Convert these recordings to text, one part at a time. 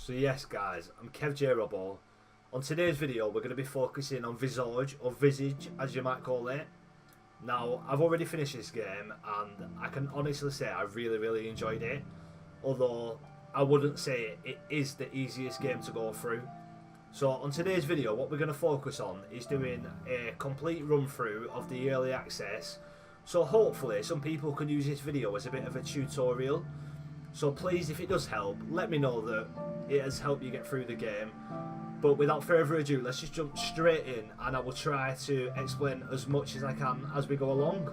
So yes guys, I'm Kev J Robbo. On today's video we're going to be focusing on Visage, or Visage as you might call it. Now I've already finished this game and I can honestly say I really enjoyed it. Although I wouldn't say it is the easiest game to go through. So on today's video what we're going to focus on is doing a complete run through of the early access. So hopefully some people can use this video as a bit of a tutorial. So please, if it does help, let me know that it has helped you get through the game. But without further ado, let's just jump straight in and I will try to explain as much as I can as we go along.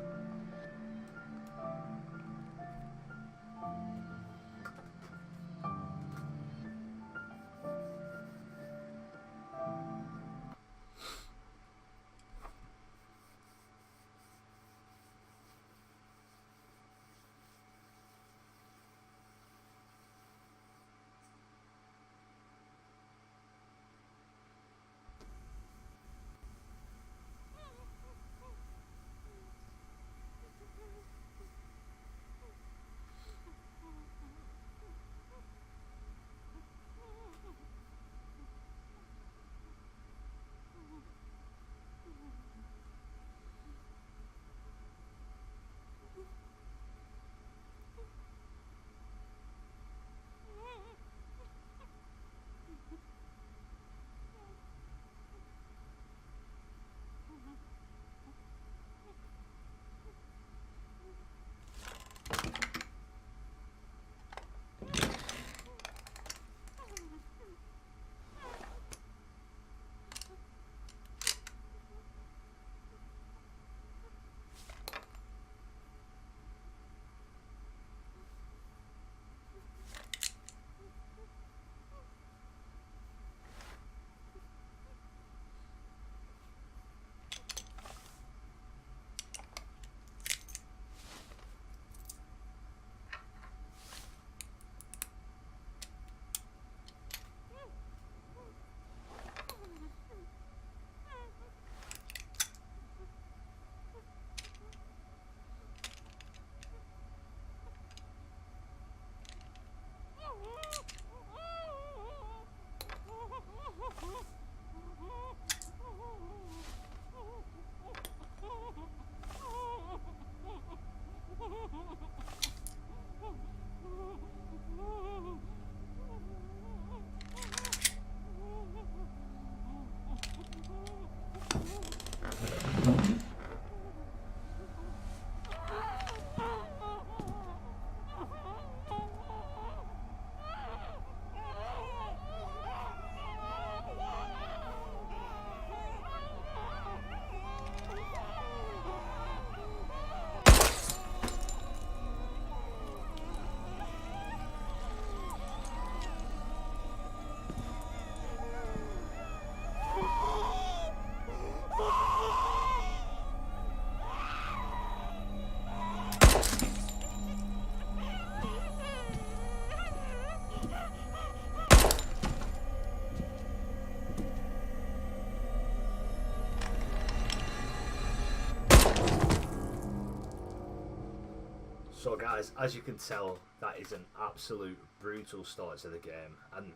So guys, as you can tell, that is an absolute brutal start to the game, and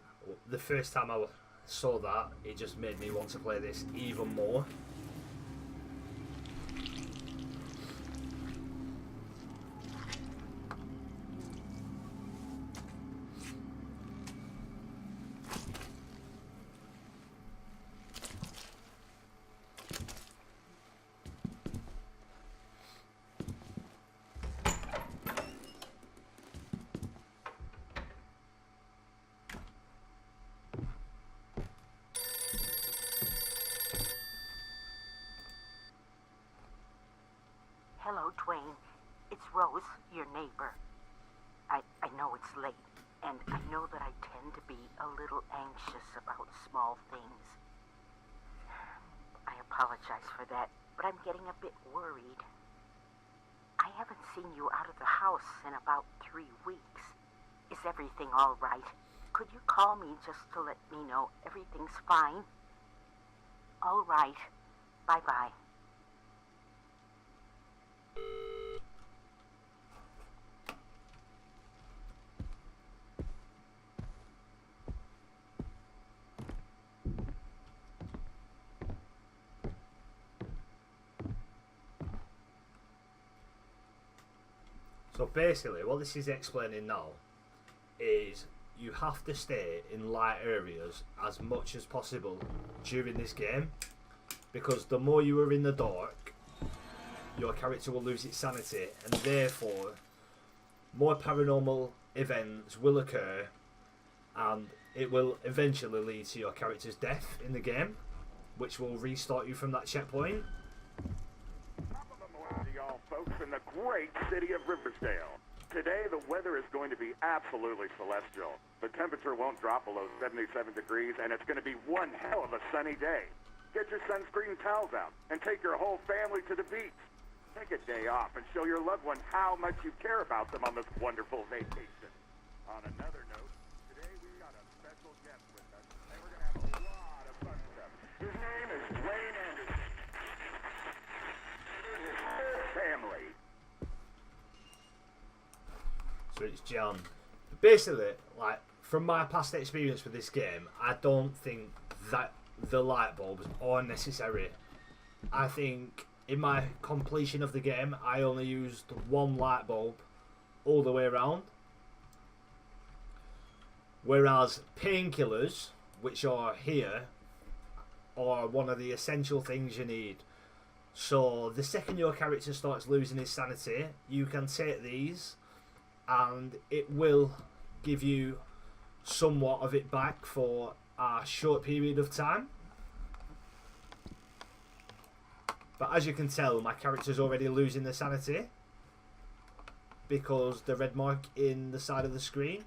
the first time I saw that, it just made me want to play this even more. Hello, Dwayne. It's Rose, your neighbor. I know it's late, and I know that I tend to be a little anxious about small things. I apologize for that, but I'm getting a bit worried. I haven't seen you out of the house in about 3 weeks. Is everything all right? Could you call me just to let me know everything's fine? All right. Bye-bye. So basically, what this is explaining now is you have to stay in light areas as much as possible during this game, because the more you are in the dark, your character will lose its sanity, and therefore more paranormal events will occur, and it will eventually lead to your character's death in the game, which will restart you from that checkpoint. Top of the morning to y'all folks in the great city of Riversdale. Today the weather is going to be absolutely celestial. The temperature won't drop below 77 degrees, and it's going to be one hell of a sunny day. Get your sunscreen towels out and take your whole family to the beach. Take a day off and show your loved one how much you care about them on this wonderful vacation. On another note, today we got a special guest with us, and we're going to have a lot of fun stuff. His name is Dwayne Anderson. His whole family. So it's John. Basically, like, from my past experience with this game, I don't think that the light bulbs are necessary. I think in my completion of the game, I only used one light bulb all the way around. Whereas painkillers, which are here, are one of the essential things you need. So the second your character starts losing his sanity, you can take these and it will give you somewhat of it back for a short period of time. But as you can tell, my character's already losing the sanity because the red mark in the side of the screen.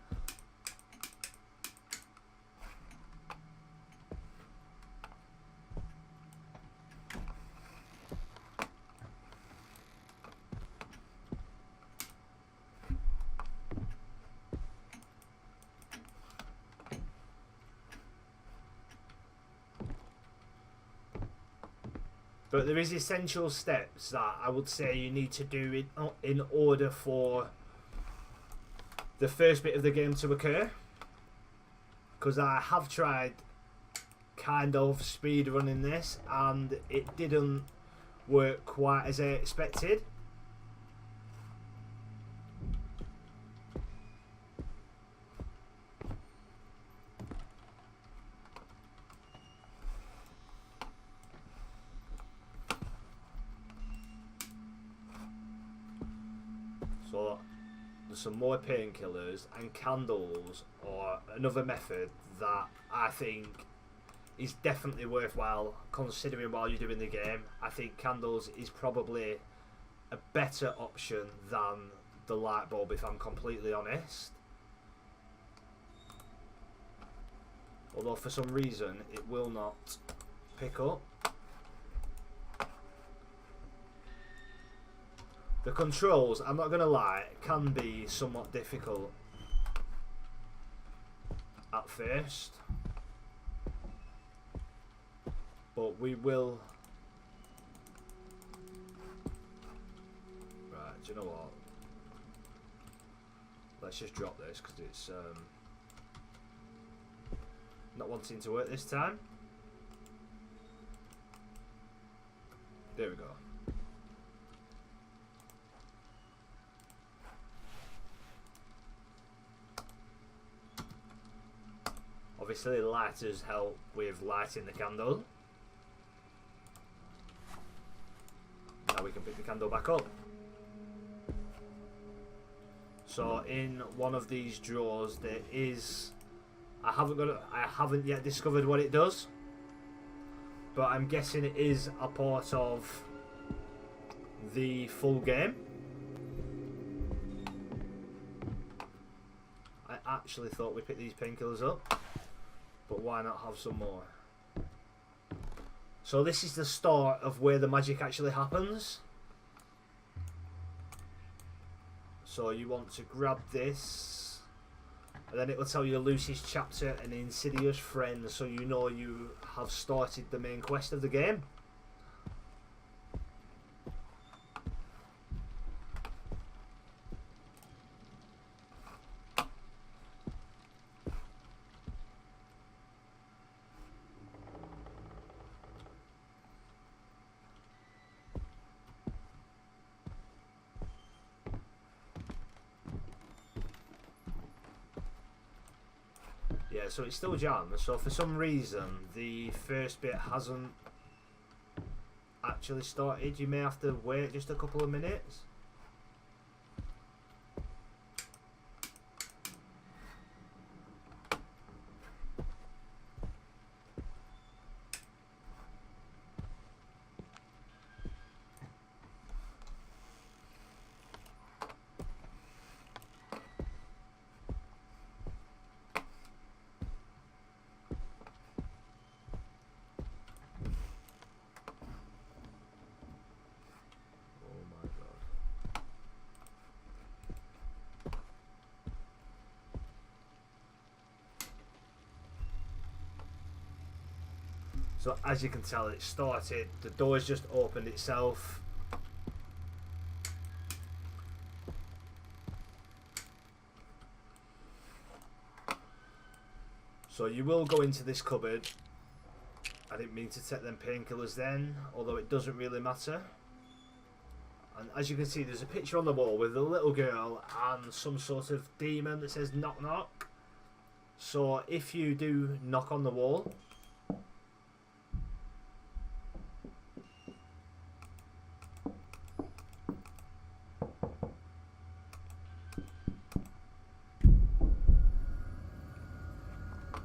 But there is essential steps that I would say you need to do in order for the first bit of the game to occur. Because I have tried kind of speed running this and it didn't work quite as I expected. So there's some more painkillers, and candles are another method that I think is definitely worthwhile considering while you're doing the game. I think candles is probably a better option than the light bulb, if I'm completely honest. Although for some reason it will not pick up. The controls, I'm not going to lie, can be somewhat difficult at first, but we will. Right, do you know what? Let's just drop this because it's not wanting to work this time. There we go. Obviously, lighters help with lighting the candle. Now we can pick the candle back up. So in one of these drawers there is, I haven't yet discovered what it does, but I'm guessing it is a part of the full game. I actually thought we picked these painkillers up, but why not have some more? So this is the start of where the magic actually happens. So you want to grab this, and then it will tell you Lucy's chapter and Insidious Friend, so you know you have started the main quest of the game. so it's still jammed. So for some reason, the first bit hasn't actually started. You may have to wait just a couple of minutes. So as you can tell, it started, the door's just opened itself. So you will go into this cupboard. I didn't mean to take them painkillers then, although it doesn't really matter. And as you can see, there's a picture on the wall with a little girl and some sort of demon that says knock knock. So if you do knock on the wall,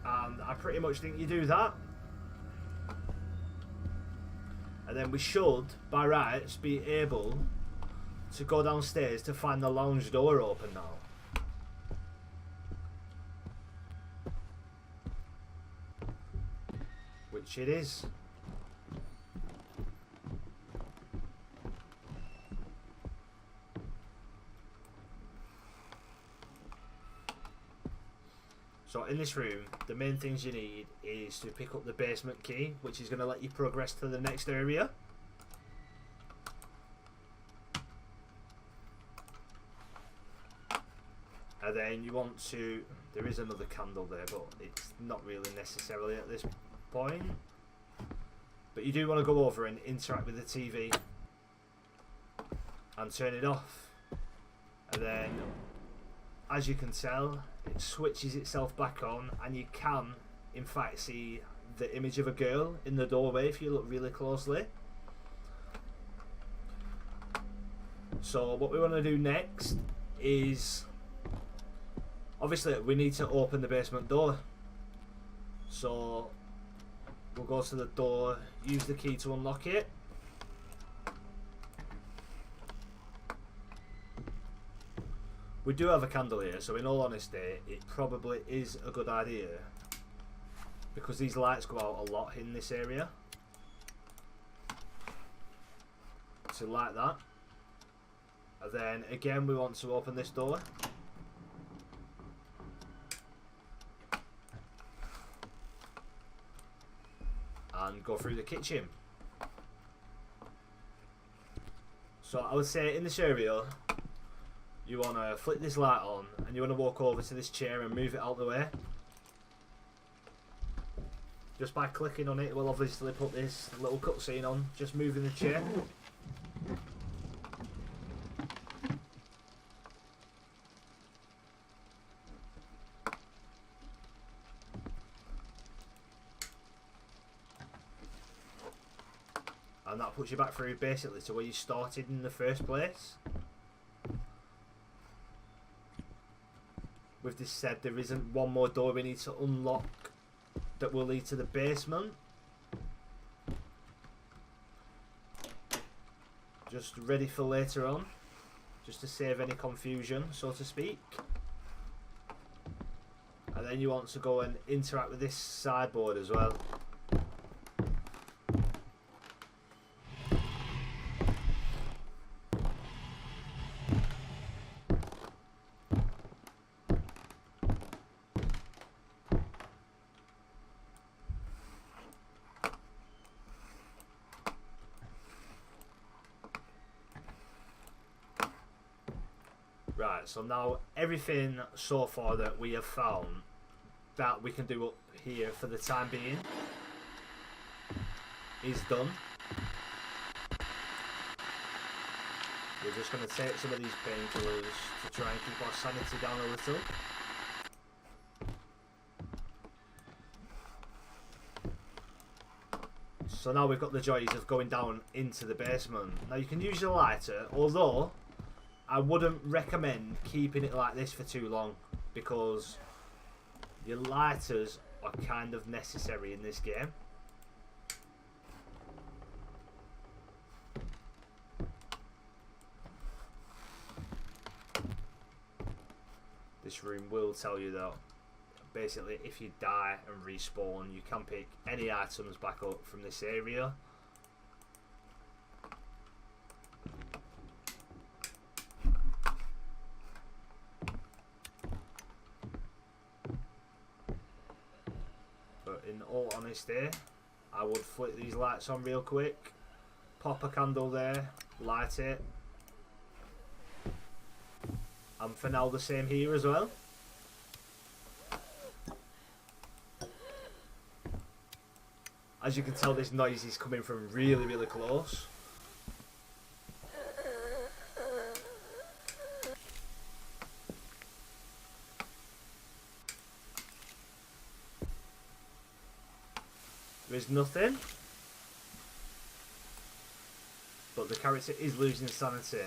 and I pretty much think you do that, and then we should, by rights, be able to go downstairs to find the lounge door open now. Which it is. So in this room, the main things you need is to pick up the basement key, which is going to let you progress to the next area. And then you want to, there is another candle there, but it's not really necessarily at this point. But you do want to go over and interact with the TV and turn it off. And then, as you can tell, it switches itself back on, and you can in fact see the image of a girl in the doorway if you look really closely. So what we want to do next is, obviously we need to open the basement door. So we'll go to the door, use the key to unlock it. We do have a candle here, so in all honesty, it probably is a good idea, because these lights go out a lot in this area, to light that. And then again, we want to open this door. And go through the kitchen. So I would say in this area, you want to flick this light on, and you want to walk over to this chair and move it out the way. Just by clicking on it, we'll obviously put this little cutscene on, just moving the chair. And that puts you back through basically to where you started in the first place. With this said, there isn't one more door we need to unlock that will lead to the basement. Just ready for later on, just to save any confusion, so to speak. And then you want to go and interact with this sideboard as well. Right, so now everything so far that we have found that we can do up here for the time being is done. We're just going to take some of these painkillers to try and keep our sanity down a little. So now we've got the joys of going down into the basement. Now you can use your lighter, although I wouldn't recommend keeping it like this for too long, because your lighters are kind of necessary in this game. This room will tell you that basically if you die and respawn, you can pick any items back up from this area. But in all honesty, I would flick these lights on real quick, pop a candle there, light it, and for now the same here as well. As you can tell, this noise is coming from really, really close. There is nothing, but the character is losing sanity.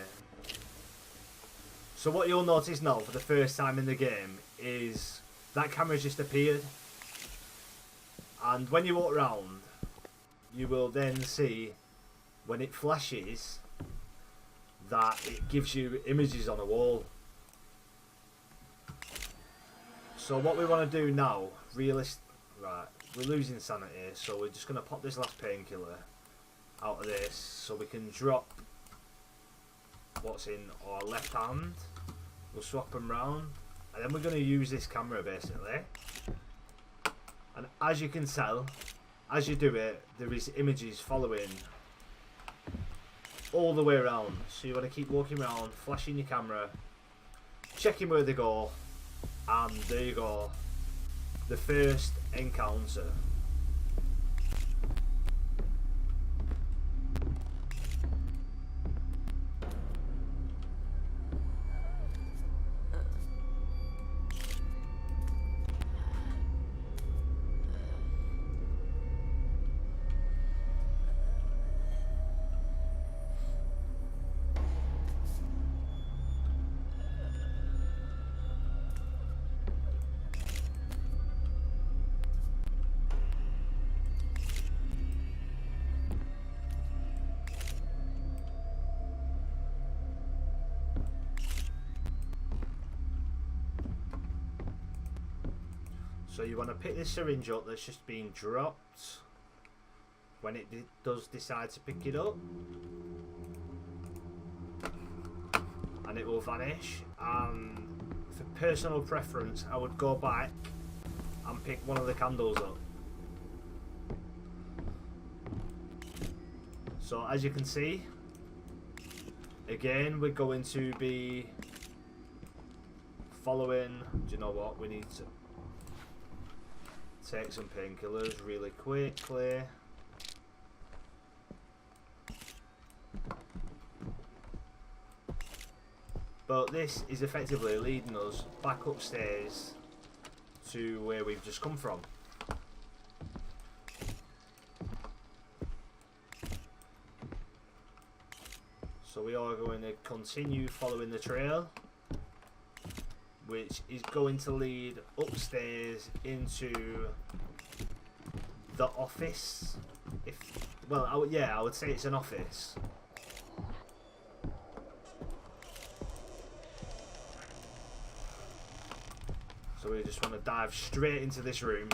So what you'll notice now for the first time in the game is that camera's just appeared, and when you walk around you will then see when it flashes that it gives you images on a wall. So what we want to do now, right, we're losing sanity, so we're just going to pop this last painkiller out of this so we can drop what's in our left hand. We'll swap them round, and then we're going to use this camera basically. And as you can tell, as you do it, there is images following all the way around. So you want to keep walking around, flashing your camera, checking where they go, and there you go, the first encounter. So you want to pick this syringe up that's just been dropped when it does decide to pick it up, and it will vanish. And for personal preference, I would go back and pick one of the candles up. So as you can see, again we're going to be following, do you know what, we need to take some painkillers really quickly. But this is effectively leading us back upstairs to where we've just come from. So we are going to continue following the trail, which is going to lead upstairs into the office. I would say it's an office. So we just want to dive straight into this room,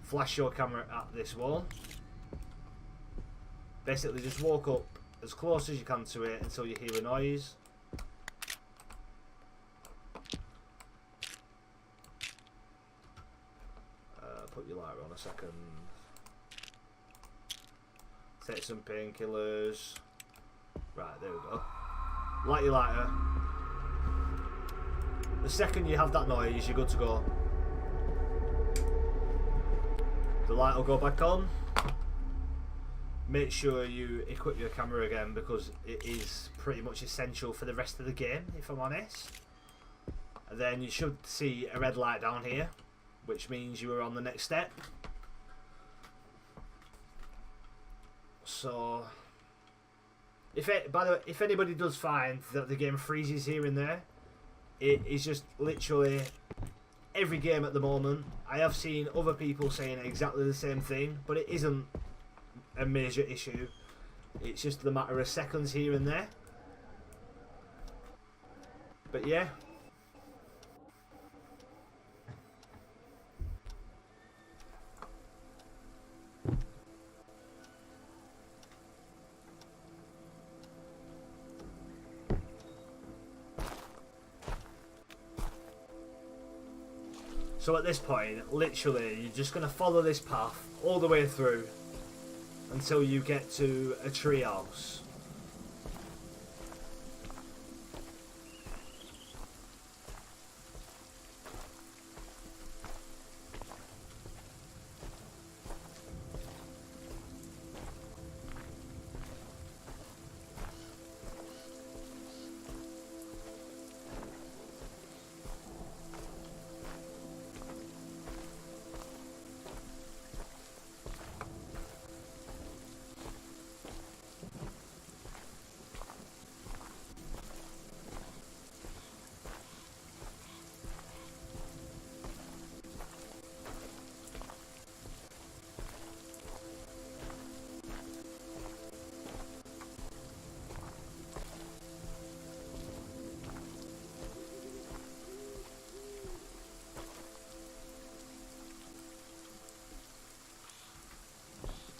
flash your camera at this wall, basically just walk up as close as you can to it until you hear a noise. Put your lighter on a second. Take some painkillers. Right, there we go. Light your lighter. The second you have that noise, you're good to go. The light will go back on. Make sure you equip your camera again, because it is pretty much essential for the rest of the game, if I'm honest. And then you should see a red light down here, which means you are on the next step. So, by the way, if anybody does find that the game freezes here and there, it is just literally every game at the moment. I have seen other people saying exactly the same thing, but it isn't a major issue. It's just the matter of seconds here and there. But yeah. So at this point, literally, you're just going to follow this path all the way through until you get to a treehouse.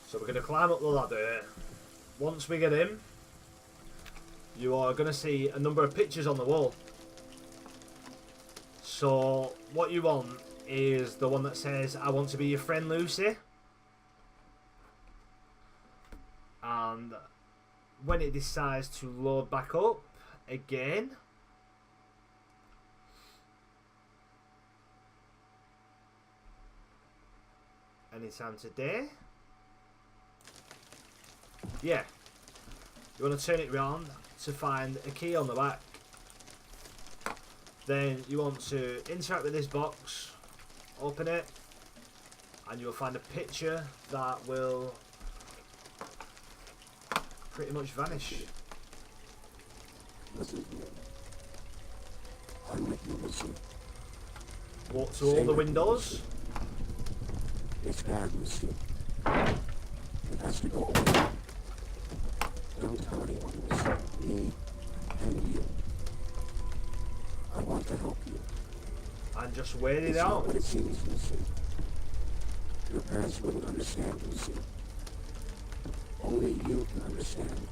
So we're going to climb up the ladder. Once we get in, you are going to see a number of pictures on the wall. So what you want is the one that says, "I want to be your friend, Lucy." And when it decides to load back up again, anytime today, yeah, you want to turn it round to find a key on the back. Then you want to interact with this box, open it, and you'll find a picture that will pretty much vanish. Listen. I'm with you, listen. Walk to all the windows. It's bad, Lucy. It has to go away. Don't tell anyone, Lucy. Me and you. I want to help you. And just wait it It's out. not what it seems, Lucy. Your parents wouldn't understand, Lucy. Only you can understand.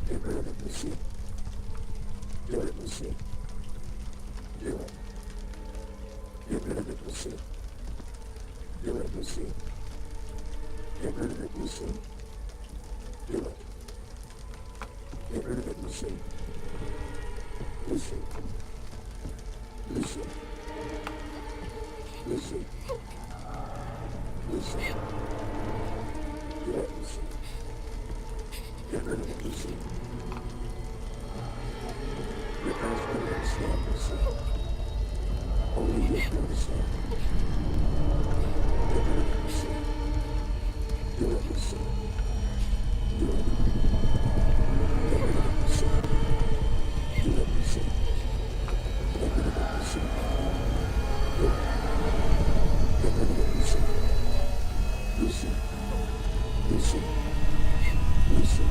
Get rid of it, Lucy. Do it, Lucy. Do it. Get rid of it, Lucy. Do it, Lucy. Get rid of it, Lucy. Do it. Get rid of it, Lucy. Lucy. Lucy. Lucy. Lucy. Do it, Lucy. Get rid of it, Lucy. Your parents wouldn't understand, Lucy. Only you can understand. Get rid of it, Lucy. Do it, Lucy. Do it. Get rid of it, Lucy. Do it, Lucy. Get rid of it, Lucy. Do it. Get rid of it, Lucy. Lucy. Lucy. Lucy.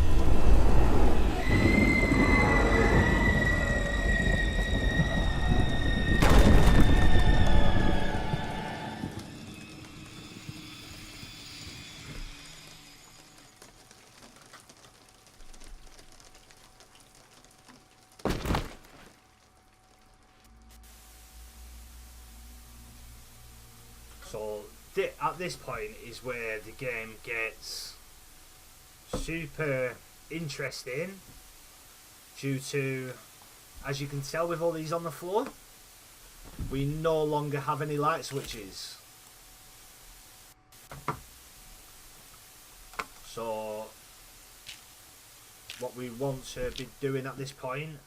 So at this point is where the game gets super interesting, due to, as you can tell with all these on the floor, we no longer have any light switches. So what we want to be doing at this point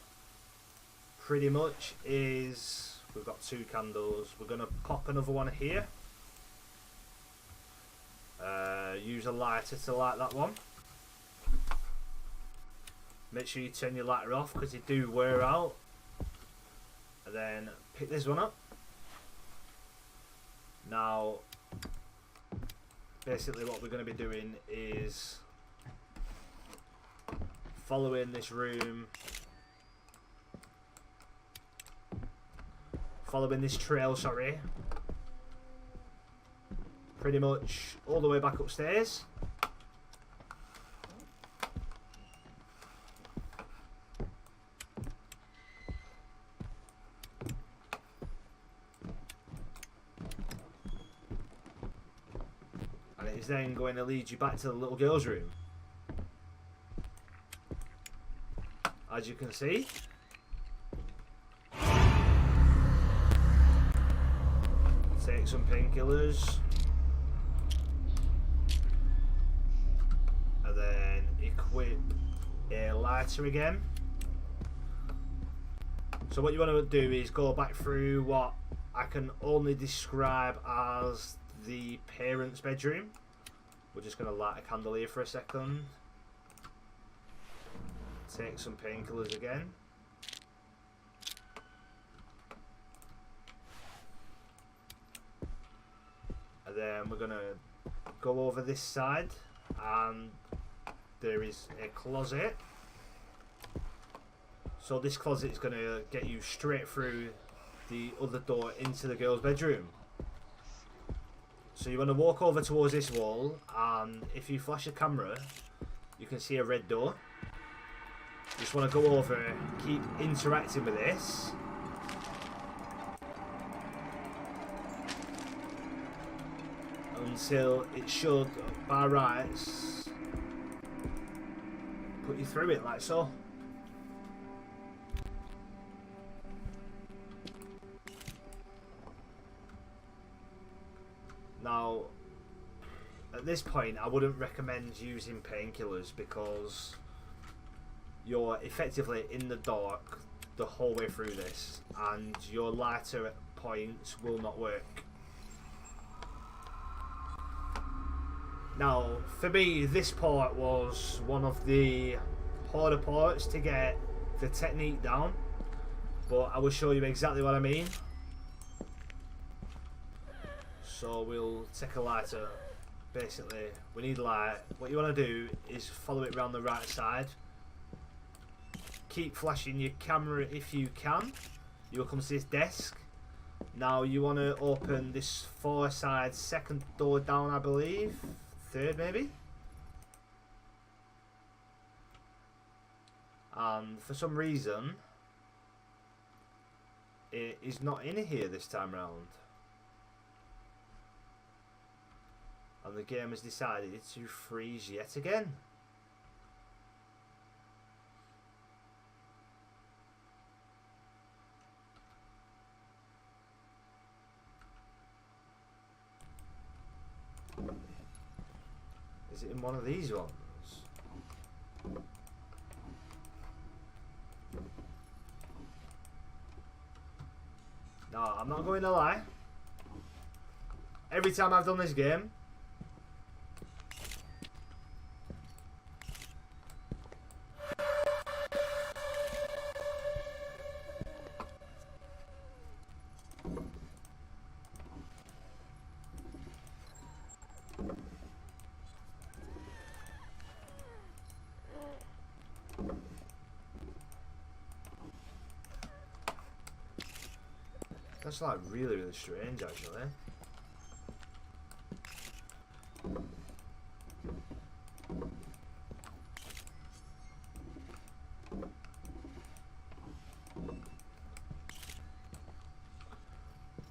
pretty much is, we've got 2 candles, we're going to pop another one here. Use a lighter to light that one. Make sure you turn your lighter off because they do wear out. And then pick this one up. Now, basically what we're going to be doing is following this room, following this trail, sorry, pretty much all the way back upstairs. And it is then going to lead you back to the little girl's room. As you can see, take some painkillers, and then equip a lighter again. So what you want to do is go back through what I can only describe as the parents' bedroom. We're just going to light a candle here for a second. Take some painkillers again. And then we're going to go over this side, and there is a closet. So this closet is going to get you straight through the other door into the girl's bedroom. So you want to walk over towards this wall, and if you flash a camera, you can see a red door. You just want to go over, keep interacting with this. Until it should, by rights, put you through it like so. Now, at this point, I wouldn't recommend using painkillers because you're effectively in the dark the whole way through this, and your lighter points will not work. Now, for me, this part was one of the harder parts to get the technique down, but I will show you exactly what I mean. So we'll take a lighter. Basically, we need light. What you want to do is follow it around the right side. Keep flashing your camera if you can. You will come to this desk. Now you want to open this far side second door down, I believe. Third maybe. And for some reason, it is not in here this time round. And the game has decided to freeze yet again. Is it in one of these ones? No, I'm not going to lie. Every time I've done this game, that's like really, really strange actually.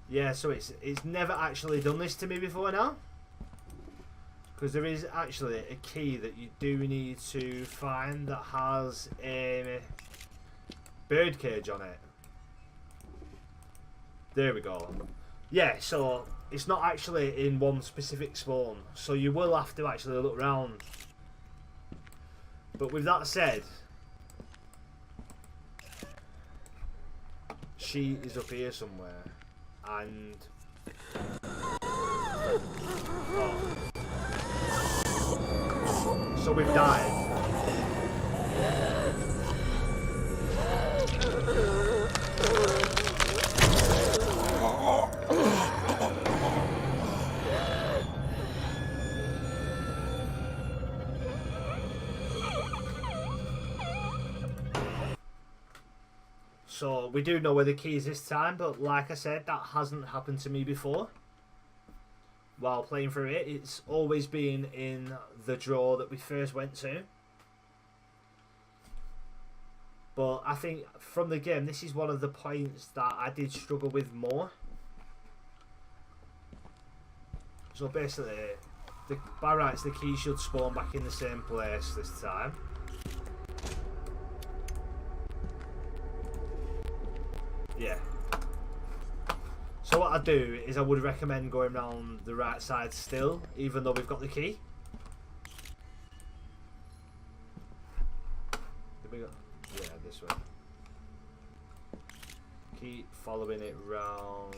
Yeah, so it's never actually done this to me before now. Because there is actually a key that you do need to find that has a bird cage on it. There we go. Yeah, so it's not actually in one specific spawn, so you will have to actually look around. But with that said, she is up here somewhere, and oh. So we've died. So we do know where the key is this time, but like I said, that hasn't happened to me before. While playing through it, it's always been in the drawer that we first went to. But I think from the game, this is one of the points that I did struggle with more. So basically, by rights, the key should spawn back in the same place this time. Yeah. So what I'd do is I would recommend going around the right side still, even though we've got the key. Did we go? Yeah, this way. Keep following it round,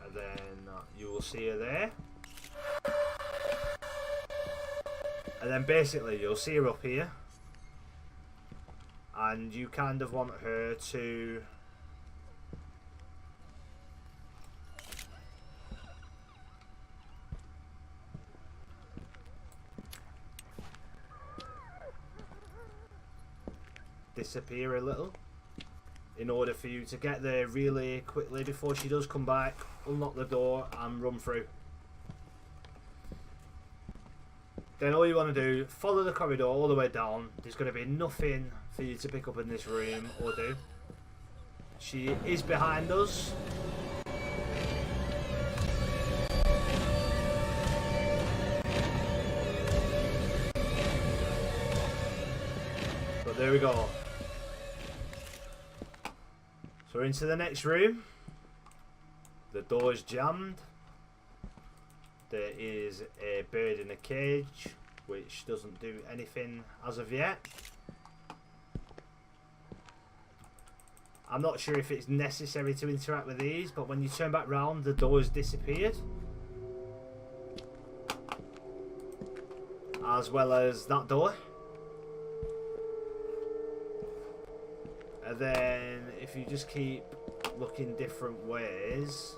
and then you will see her there. And then basically you'll see her up here, and you kind of want her to disappear a little in order for you to get there really quickly before she does come back, unlock the door and run through. Then all you want to do, follow the corridor all the way down. There's going to be nothing for you to pick up in this room or do. She is behind us. But there we go. So we're into the next room. The door's jammed. There is a bird in a cage, which doesn't do anything as of yet. I'm not sure if it's necessary to interact with these, but when you turn back round, the door's disappeared. As well as that door. And then if you just keep looking different ways.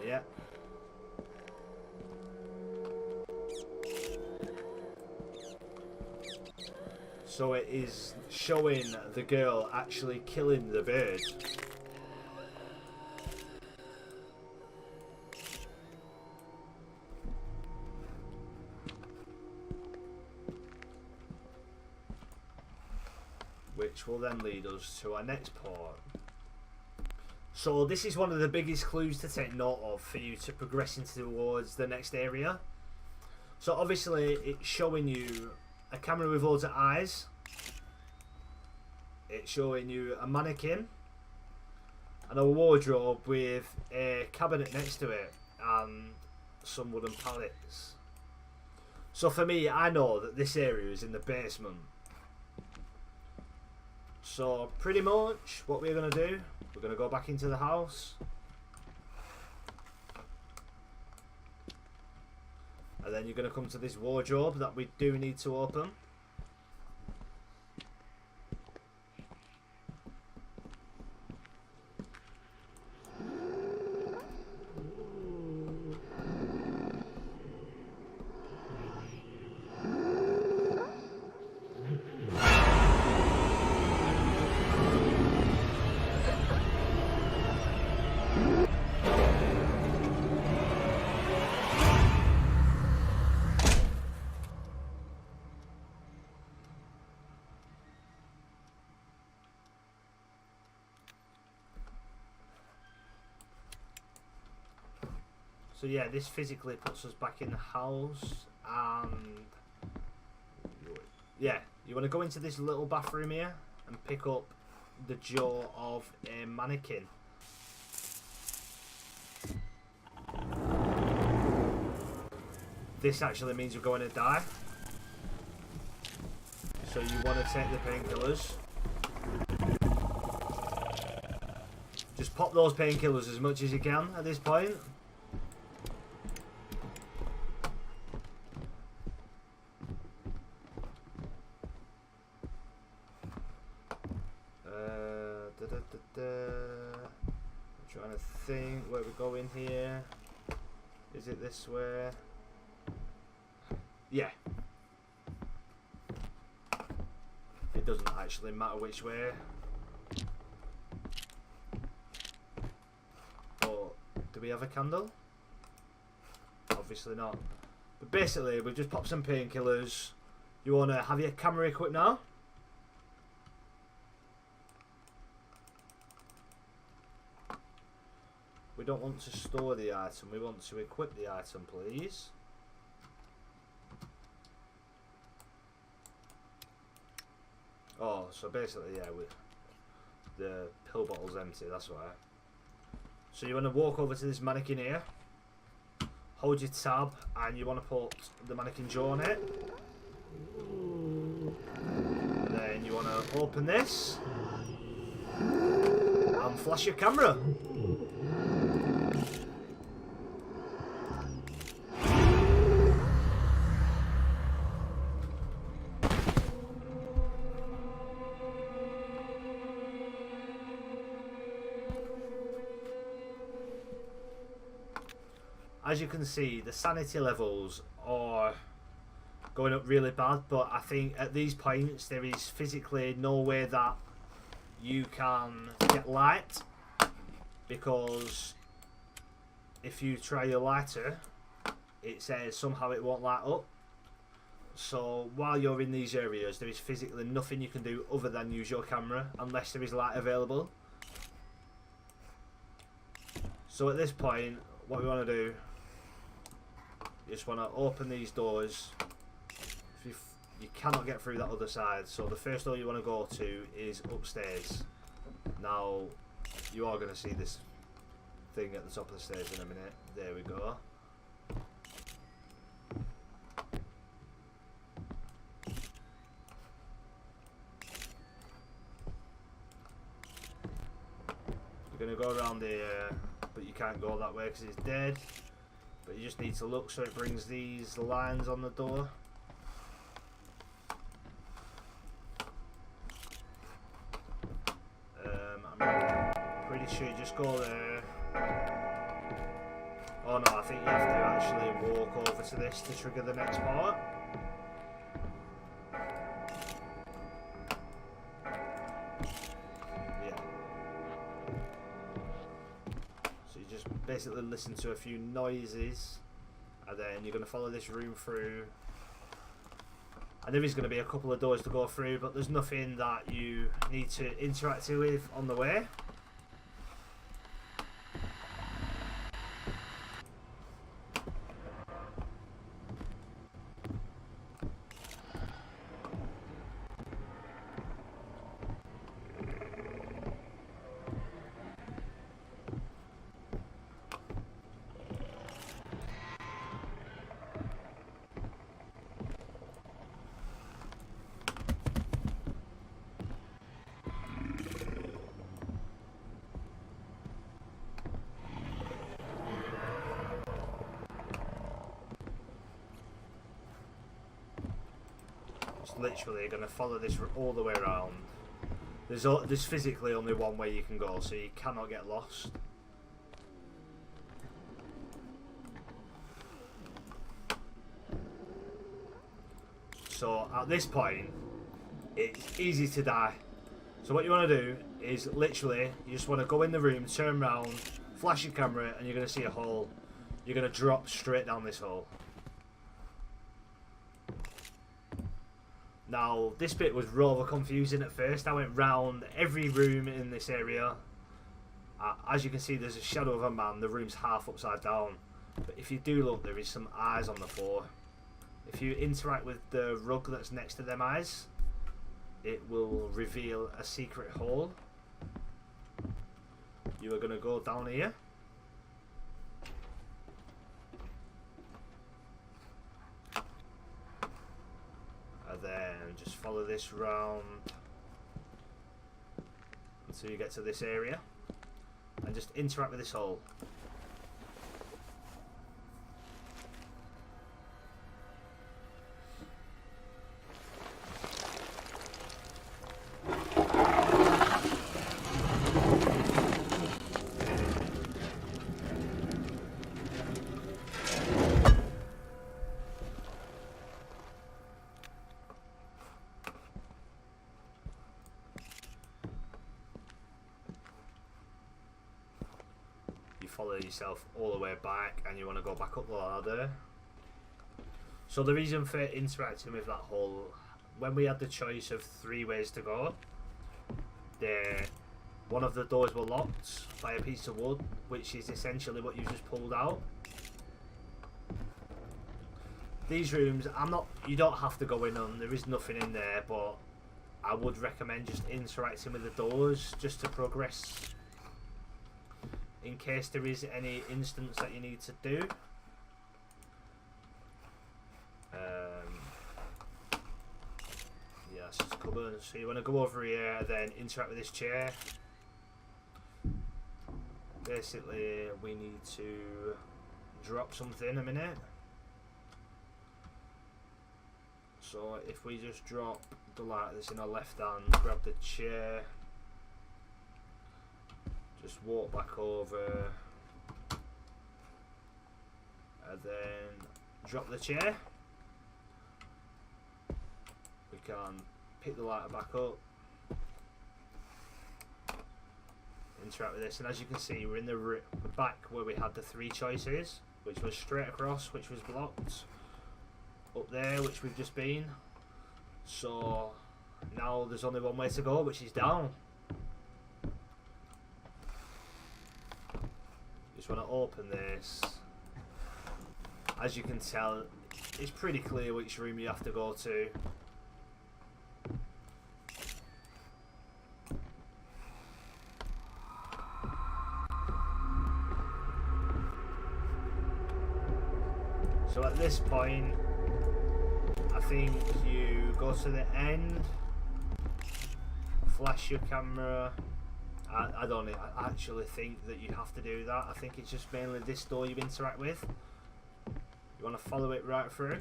Yeah. So it is showing the girl actually killing the bird. Which will then lead us to our next part. So this is one of the biggest clues to take note of for you to progressing towards the next area. So obviously it's showing you a camera with loads of eyes. It's showing you a mannequin and a wardrobe with a cabinet next to it and some wooden pallets. So for me, I know that this area is in the basement. So pretty much what we're going to do, we're going to go back into the house. And then you're going to come to this wardrobe that we do need to open. So yeah, this physically puts us back in the house, and yeah, you want to go into this little bathroom here and pick up the jaw of a mannequin. This actually means you're going to die. So you want to take the painkillers. Just pop those painkillers as much as you can at this point. think where we're going here. Is it this way? Yeah. It doesn't actually matter which way. But do we have a candle? Obviously not. But basically, we've just popped some painkillers. You want to have your camera equipped now? We don't want to store the item, we want to equip the item, please. Oh, so basically, yeah, the pill bottle's empty, that's why. So you want to walk over to this mannequin here, hold your tab, and you want to put the mannequin jaw on it. Then you want to open this, and flash your camera. As you can see, the sanity levels are going up really bad, but I think at these points there is physically no way that you can get light, because if you try your lighter, it says somehow it won't light up. So while you're in these areas, there is physically nothing you can do other than use your camera unless there is light available. So at this point, what we want to do, you just want to open these doors. If you cannot get through that other side, so the first door you want to go to is upstairs. Now you are going to see this thing at the top of the stairs in a minute. There we go. You're going to go around here, but you can't go that way because it's dead. But you just need to look so it brings these lines on the door. I'm pretty sure you just go there. Oh no, I think you have to actually walk over to this to trigger the next part. Yeah. So you just basically listen to a few noises, and then you're going to follow this room through. And there is going to be a couple of doors to go through, but there's nothing that you need to interact with on the way. Literally going to follow this all the way around. There's physically only one way you can go, so you cannot get lost. So at this point, it's easy to die. So what you want to do is literally, you just want to go in the room, turn around, flash your camera, and you're going to see a hole. You're going to drop straight down this hole. Now, this bit was rather confusing at first. I went round every room in this area. As you can see, there's a shadow of a man. The room's half upside down. But if you do look, there is some eyes on the floor. If you interact with the rug that's next to them eyes, it will reveal a secret hole. You are going to go down here. And then just follow this round until you get to this area, and just interact with this hole. follow yourself all the way back and you want to go back up the ladder. So the reason for interacting with that hole, when we had the choice of 3 ways to go, one of the doors were locked by a piece of wood, which is essentially what you just pulled out. These rooms, you don't have to go in them, there is nothing in there, but I would recommend just interacting with the doors just to progress in case there is any instance that you need to do. Yeah, it's just cupboard. So you want to go over here and then interact with this chair. Basically, we need to drop something a minute. So if we just drop the light that's in our left hand, grab the chair, just walk back over, and then drop the chair. We can pick the lighter back up, interact with this, and as you can see, we're in the back where we had the 3 choices, which was straight across, which was blocked, up there, which we've just been. So now there's only one way to go, which is down. Just want to open this. As you can tell, it's pretty clear which room you have to go to. So at this point, I think you go to the end, flash your camera. I don't actually think that you have to do that. I think it's just mainly this door you interact with. You want to follow it right through.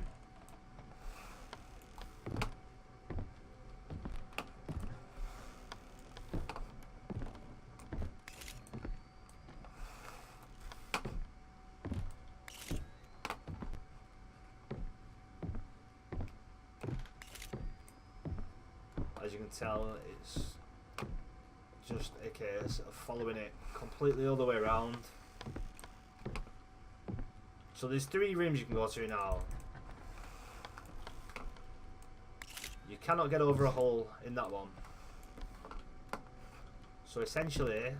As you can tell, it's just a case of following it completely all the way around. So there's 3 rooms you can go to now. You cannot get over a hole in that one. So essentially,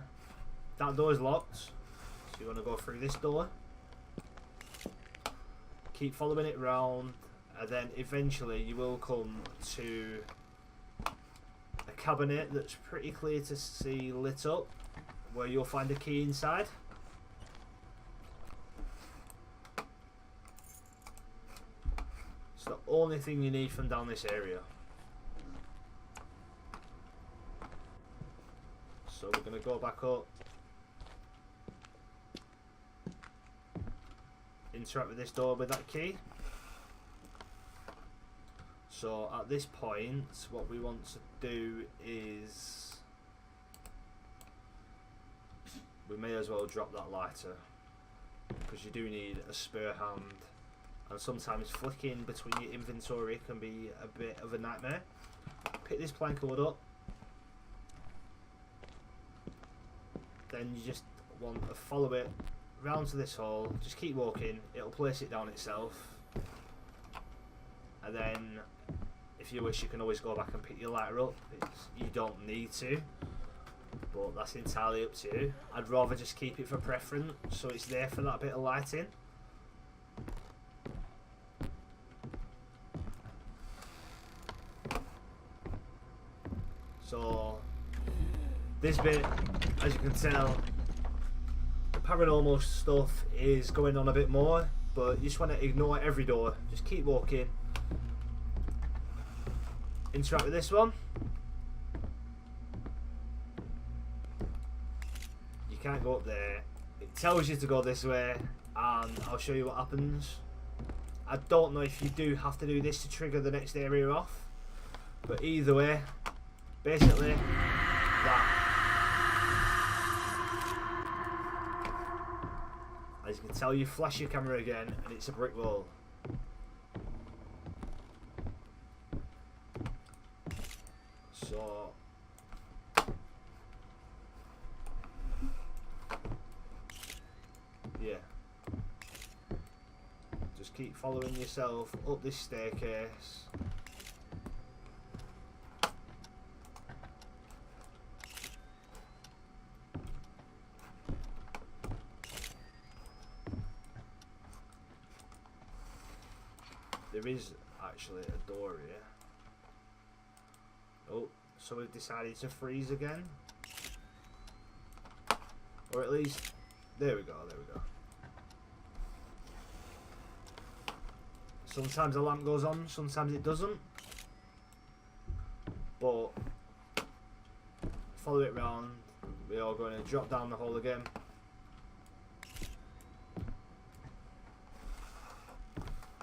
that door is locked. So you want to go through this door. Keep following it round, and then eventually you will come to a cabinet that's pretty clear to see lit up, where you'll find a key inside. It's the only thing you need from down this area. So we're going to go back up, interact with this door with that key. So at this point, what we want to do is we may as well drop that lighter, because you do need a spare hand, and sometimes flicking between your inventory can be a bit of a nightmare. Pick this plank of wood up, then you just want to follow it round to this hole, just keep walking, it'll place it down itself, and then if you wish you can always go back and pick your lighter up. You don't need to, but that's entirely up to you. I'd rather just keep it for preference, so it's there for that bit of lighting. So this bit, as you can tell, the paranormal stuff is going on a bit more, but you just want to ignore every door, just keep walking. Interact with this one. You can't go up there. It tells you to go this way, and I'll show you what happens. I don't know if you do have to do this to trigger the next area off, but either way, basically that. As you can tell, you flash your camera again and it's a brick wall. So keep following yourself up this staircase. There is actually a door here. Oh, so we've decided to freeze again. Or at least, there we go, there we go. Sometimes the lamp goes on, sometimes it doesn't. But, follow it round, we are going to drop down the hole again.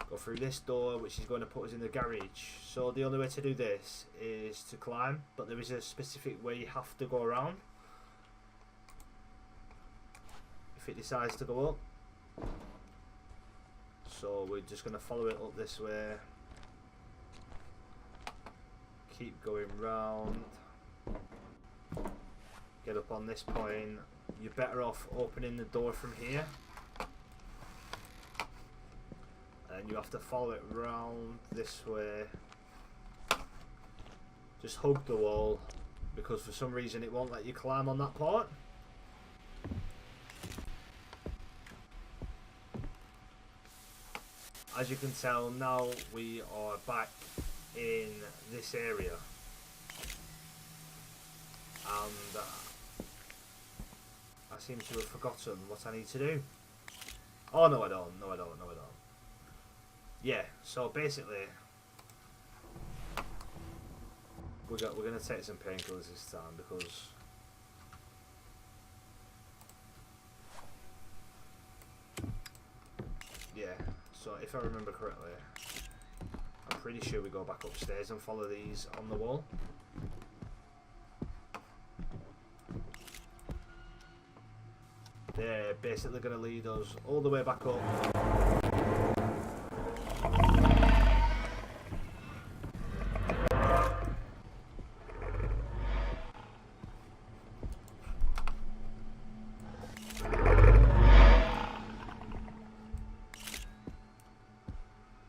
Go through this door, which is going to put us in the garage. So the only way to do this is to climb, but there is a specific way you have to go around. If it decides to go up. So we're just going to follow it up this way. Keep going round. Get up on this point. You're better off opening the door from here. And you have to follow it round this way. Just hug the wall, because for some reason it won't let you climb on that part. As you can tell, now we are back in this area. And I seem to have forgotten what I need to do. Oh no I don't, no I don't, no I don't. Yeah, so basically we're gonna take some painkillers this time, because yeah, so if I remember correctly, I'm pretty sure we go back upstairs and follow these on the wall. They're basically gonna lead us all the way back up.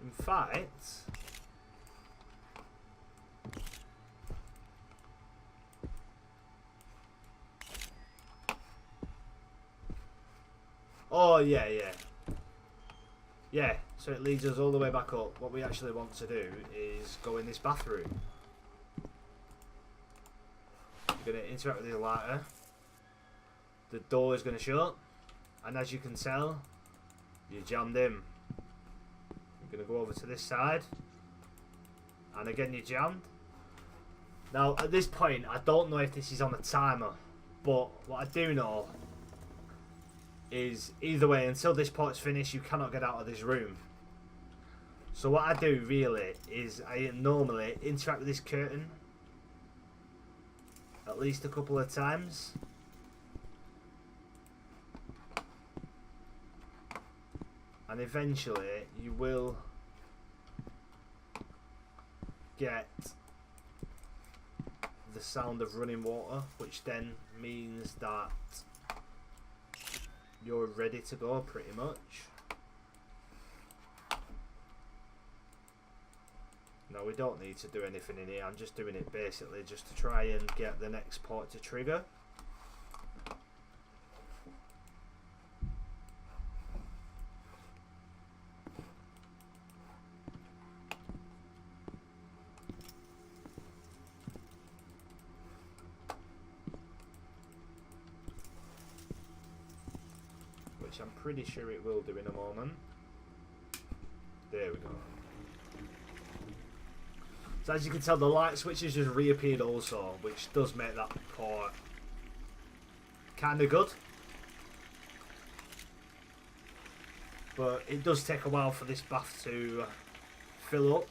In fact, oh yeah, so it leads us all the way back up. What we actually want to do is go in this bathroom. You're going to interact with the lighter. The door is going to shut, and as you can tell, you're jammed in. You're going to go over to this side, and again you're jammed. Now at this point I don't know if this is on a timer, but what I do know is either way, until this part's finished, you cannot get out of this room. So what I do really is I normally interact with this curtain at least a couple of times. And eventually you will get the sound of running water, which then means that you're ready to go pretty much. No, we don't need to do anything in here. I'm just doing it basically just to try and get the next part to trigger. Which I'm pretty sure it will do in a moment. There we go. So as you can tell, the light switches just reappeared also, which does make that part kind of good. But it does take a while for this bath to fill up.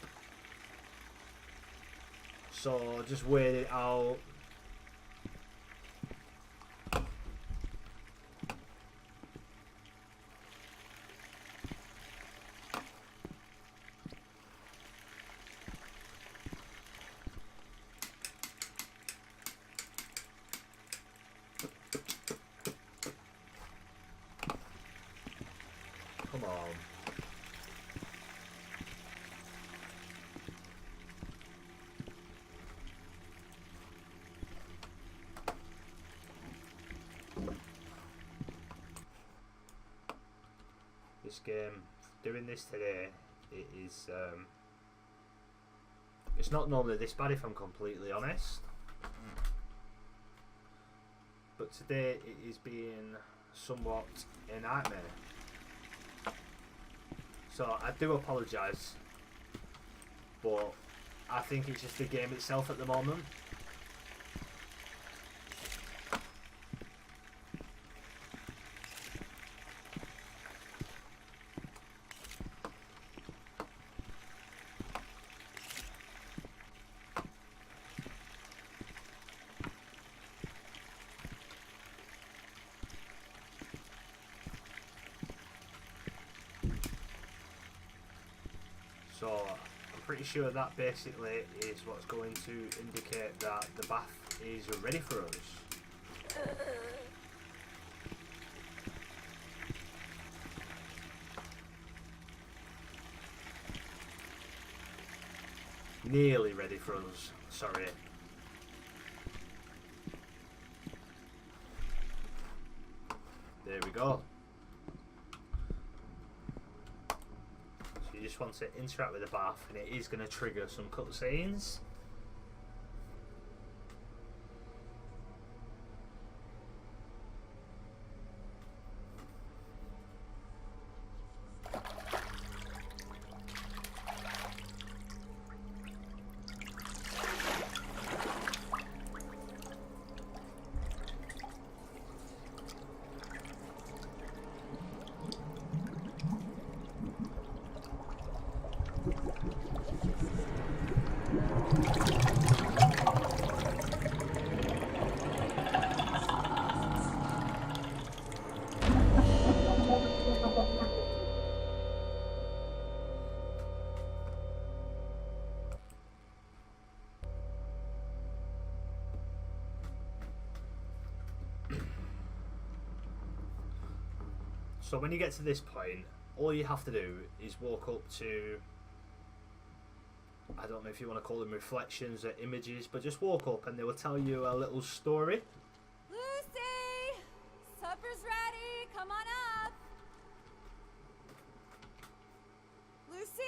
So just wait it out. Come on. this game, doing this today, it is it's not normally this bad if I'm completely honest, but today it is being somewhat a nightmare. So I do apologise, but I think it's just the game itself at the moment. So I'm pretty sure that basically is what's going to indicate that the bath is ready for us. Nearly ready for us, sorry. There we go. You just want to interact with the bath, and it is going to trigger some cutscenes. So when you get to this point, all you have to do is walk up to, I don't know if you want to call them reflections or images, but just walk up and they will tell you a little story. Lucy! Supper's ready! Come on up! Lucy?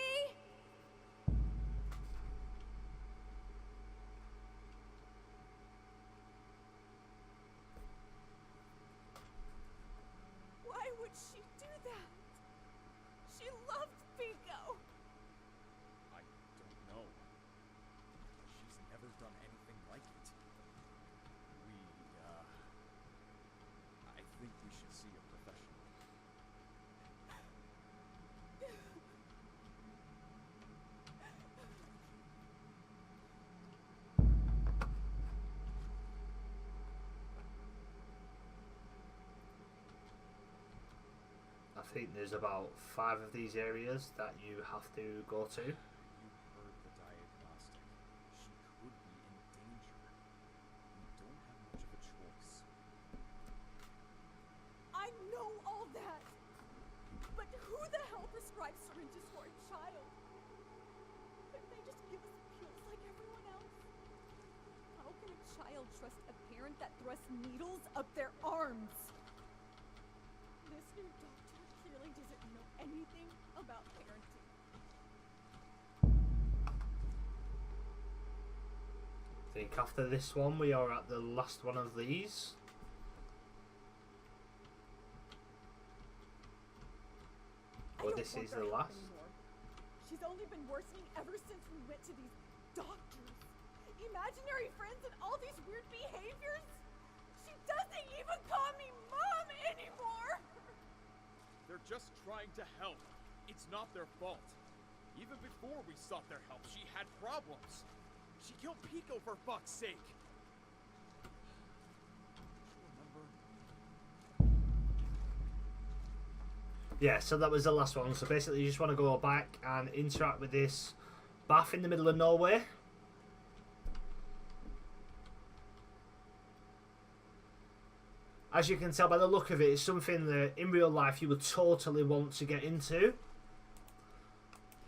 Why would she do that? She loved Pico! I don't know. She's never done anything like it. I think we should see a professional. I think there's about 5 of these areas that you have to go to. You heard the diagnostic. She could be in danger. We don't have much of a choice. I know all that! But who the hell prescribes syringes for a child? Couldn't they just give us pills like everyone else? How can a child trust a parent that thrusts needles up their arms? This new doctor clearly doesn't know anything about parenting. I think after this one we are at the last one of these. I Or don't this want is their the help last. anymore. She's only been worsening ever since we went to these doctors. Imaginary friends and all these weird behaviors. She doesn't even call me mom anymore. They're just trying to help. It's not their fault. Even before we sought their help, she had problems. She killed Pico for fuck's sake. Remember? Yeah, so that was the last one. So basically you just want to go back and interact with this bath in the middle of nowhere. As you can tell by the look of it, it's something that in real life you would totally want to get into,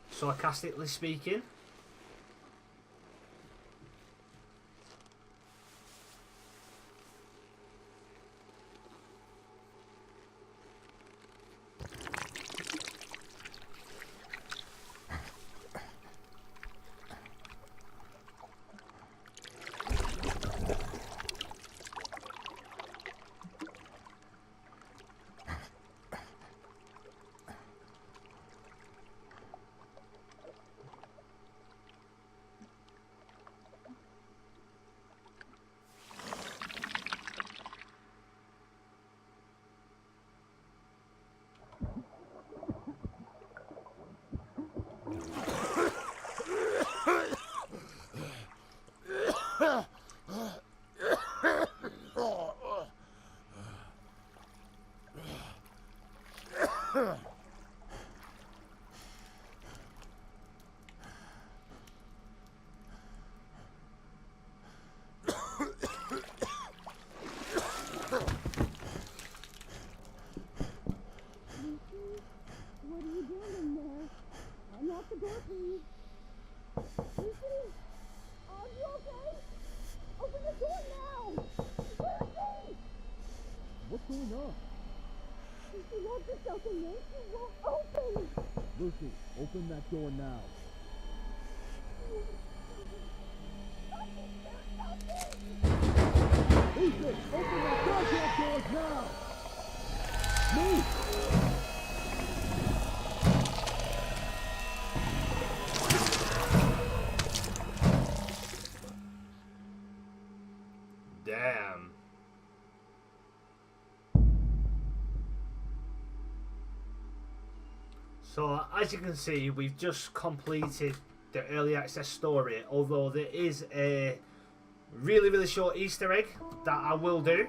sarcastically speaking. What are you doing in there? Unlock the door, please. Lucy? Are you okay? Open the door now! Lucy! What's going on? Lucy, lock yourself in there. She won't open! Lucy, open that door now. Lucy, open that goddamn door now! Move! Damn. So as you can see, we've just completed the early access story, although there is a really short Easter egg that I will do,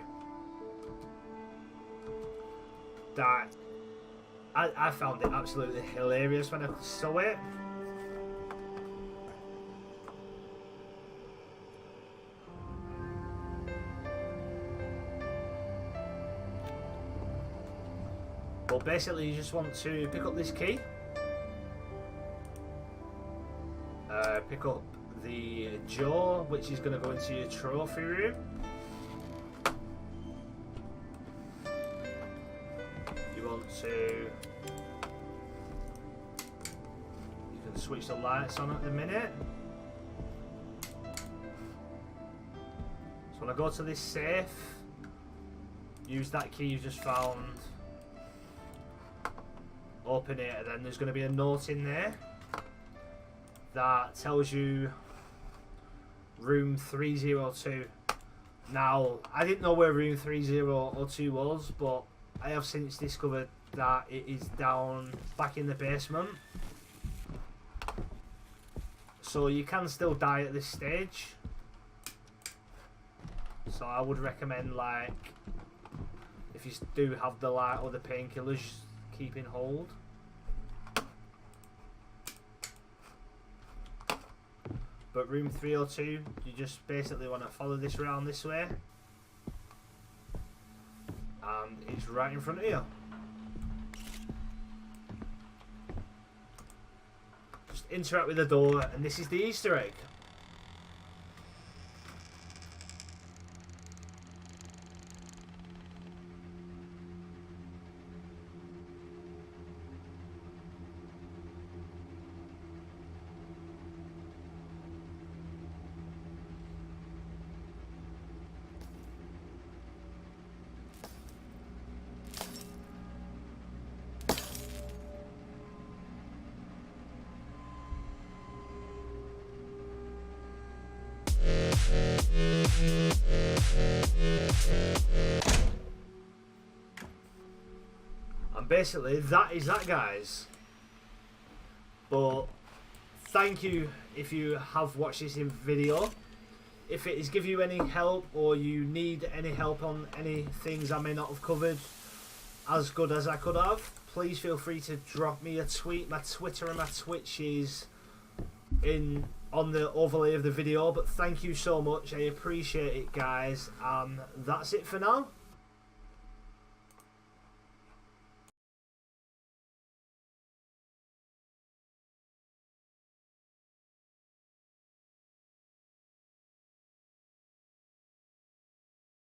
that I found it absolutely hilarious when I saw it. But basically you just want to pick up this key, pick up the jaw, which is going to go into your trophy room. You want to, you can switch the lights on at the minute. So when I go to this safe, use that key you just found, open it, and then there's going to be a note in there that tells you room 302. Now, I didn't know where room 302 was, but I have since discovered that it is down back in the basement. So you can still die at this stage. So I would recommend, like, if you do have the light or the painkillers, keep in hold. But room 302, you just basically want to follow this around this way, and it's right in front of you. Just interact with the door, and this is the Easter egg. And basically that is that, guys. But thank you if you have watched this video. If it has given you any help, or you need any help on any things I may not have covered as good as I could have, please feel free to drop me a tweet. My Twitter and my Twitch is on the overlay of the video. But thank you so much, I appreciate it, guys, and that's it for now.